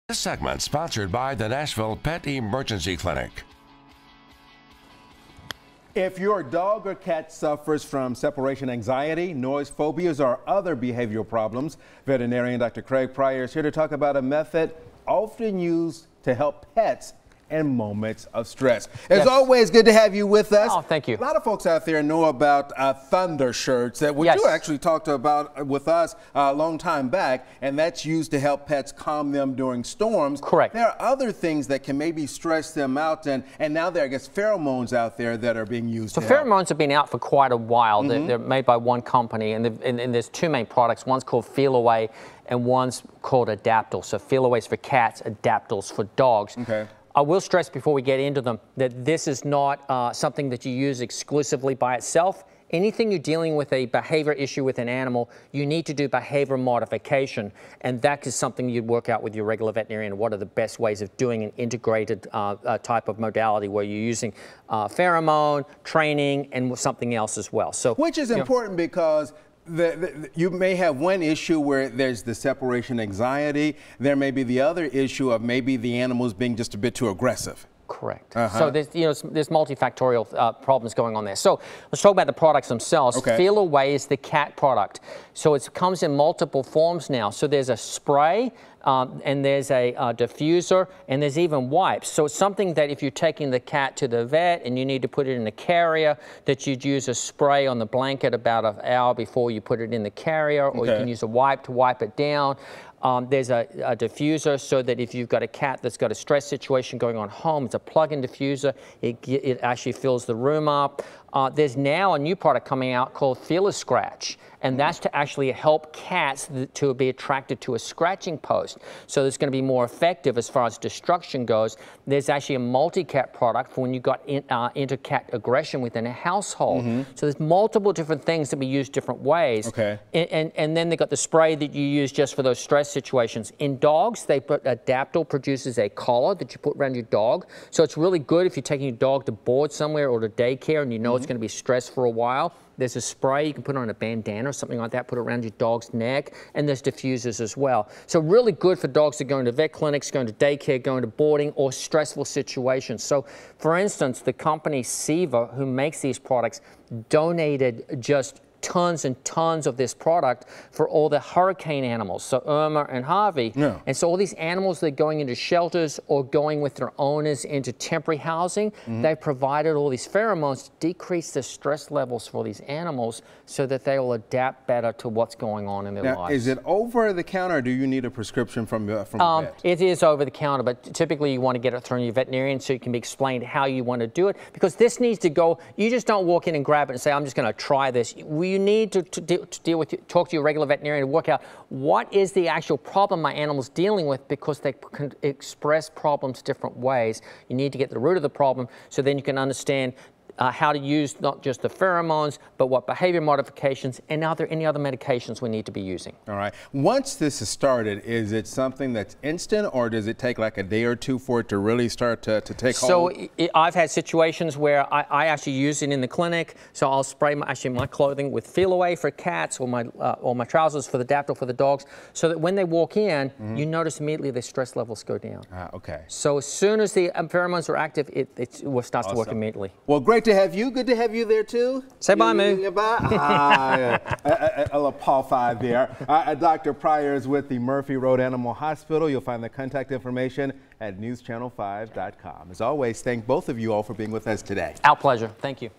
This segment sponsored by the Nashville Pet Emergency Clinic. If your dog or cat suffers from separation anxiety, noise phobias, or other behavioral problems, veterinarian Dr. Craig Pryor is here to talk about a method often used to help pets in moments of stress. It's always good to have you with us. Oh, thank you. A lot of folks out there know about thunder shirts that you actually talked about with us a long time back, and that's used to help pets calm them during storms. Correct. There are other things that can maybe stress them out, and now there are, I guess, pheromones out there that are being used. So pheromones have been out for quite a while. They're made by one company, and there's two main products. One's called Feel Away, and one's called Adaptil. So Feel Away's for cats, Adaptil's for dogs. Okay. I will stress before we get into them that this is not something that you use exclusively by itself. Anything you're dealing with a behavior issue with an animal, you need to do behavior modification, and that is something you'd work out with your regular veterinarian. What are the best ways of doing an integrated type of modality where you're using pheromone, training, and something else as well. So, which is important because you may have one issue where there's the separation anxiety. There may be the other issue of maybe the animals being just a bit too aggressive. Correct. So there's multifactorial problems going on there. So let's talk about the products themselves. Okay. Feel Away is the cat product. So it comes in multiple forms now. So there's a spray, and there's a diffuser, and there's even wipes. So it's something that if you're taking the cat to the vet and you need to put it in a carrier, that you'd use a spray on the blanket about an hour before you put it in the carrier, or you can use a wipe to wipe it down. There's a diffuser so that if you've got a cat that's got a stress situation going on home, it's a plug-in diffuser. It actually fills the room up. There's now a new product coming out called Feel a Scratch, and that's to actually help cats to be attracted to a scratching post. So it's going to be more effective as far as destruction goes. There's actually a multi-cat product for when you've got inter-cat aggression within a household. So there's multiple different things that we use different ways. Okay. And then they've got the spray that you use just for those stress situations. In dogs, Adaptil produces a collar that you put around your dog. So it's really good if you're taking your dog to board somewhere or to daycare and you know it's going to be stressed for a while. There's a spray you can put on a bandana or something like that, put it around your dog's neck, and there's diffusers as well. So really good for dogs that are going to vet clinics, going to daycare, going to boarding, or stressful situations. So for instance, the company Siva, who makes these products, donated just tons and tons of this product for all the hurricane animals, so Irma and Harvey. And so all these animals that are going into shelters or going with their owners into temporary housing, they provided all these pheromones to decrease the stress levels for these animals so that they will adapt better to what's going on in their lives. Is it over the counter, or do you need a prescription from a vet? It is over the counter, but typically you want to get it through your veterinarian so you can be explained how you want to do it, because this needs to go, you just don't walk in and grab it and say, I'm just going to try this. You need to talk to your regular veterinarian to work out what is the actual problem my animal's dealing with, because they can express problems different ways. You need to get to the root of the problem so then you can understand how to use not just the pheromones, but what behavior modifications and any other medications we need to be using. All right. Once this is started, is it something that's instant, or does it take like a day or two for it to really start to take hold? So I've had situations where I actually use it in the clinic. So I'll spray my clothing with Feel Away for cats, or my trousers for the Adaptil for the dogs, so that when they walk in, you notice immediately their stress levels go down. Okay. So as soon as the pheromones are active, it starts to work immediately. Well, great to have you. Good to have you there too. Say bye, Moo. Bye. A little paw five there. Dr. Pryor is with the Murphy Road Animal Hospital. You'll find the contact information at newschannel5.com. As always, thank both of you all for being with us today. Our pleasure. Thank you.